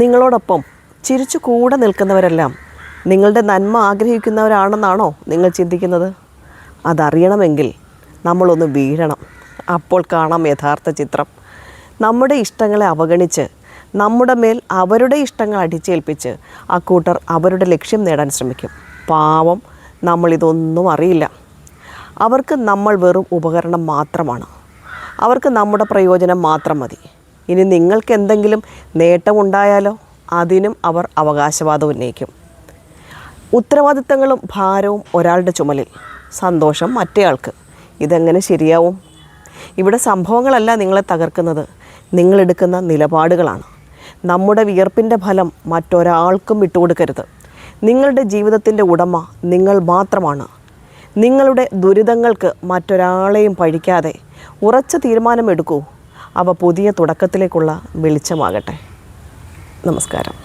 നിങ്ങളോടൊപ്പം ചിരിച്ചു കൂടെ നിൽക്കുന്നവരെല്ലാം നിങ്ങളുടെ നന്മ ആഗ്രഹിക്കുന്നവരാണെന്നാണോ നിങ്ങൾ ചിന്തിക്കുന്നത്? അതറിയണമെങ്കിൽ നമ്മളൊന്ന് വീഴണം. അപ്പോൾ കാണാം യഥാർത്ഥ ചിത്രം. നമ്മുടെ ഇഷ്ടങ്ങളെ അവഗണിച്ച് നമ്മുടെ മേൽ അവരുടെ ഇഷ്ടങ്ങൾ അടിച്ചേൽപ്പിച്ച് അക്കൂട്ടർ അവരുടെ ലക്ഷ്യം നേടാൻ ശ്രമിക്കും. പാവം, നമ്മളിതൊന്നും അറിയില്ല. അവർക്ക് നമ്മൾ വെറും ഉപകരണം മാത്രമാണ്. അവർക്ക് നമ്മുടെ പ്രയോജനം മാത്രം മതി. ഇനി നിങ്ങൾക്ക് എന്തെങ്കിലും നേട്ടമുണ്ടായാലോ അതിനും അവർ അവകാശവാദം ഉന്നയിക്കും. ഉത്തരവാദിത്തങ്ങളും ഭാരവും ഒരാളുടെ ചുമലിൽ, സന്തോഷം മറ്റേയാൾക്ക്. ഇതെങ്ങനെ ശരിയാവും? ഇവിടെ സംഭവങ്ങളല്ല നിങ്ങളെ തകർക്കുന്നത്, നിങ്ങളെടുക്കുന്ന നിലപാടുകളാണ്. നമ്മുടെ വിയർപ്പിൻ്റെ ഫലം മറ്റൊരാൾക്കും വിട്ടുകൊടുക്കരുത്. നിങ്ങളുടെ ജീവിതത്തിൻ്റെ ഉടമ നിങ്ങൾ മാത്രമാണ്. നിങ്ങളുടെ ദുരിതങ്ങൾക്ക് മറ്റൊരാളെയും പഴിക്കാതെ ഉറച്ച തീരുമാനമെടുക്കൂ. അവ പുതിയ തുടക്കത്തിലേക്കുള്ള വെളിച്ചമാകട്ടെ. നമസ്കാരം.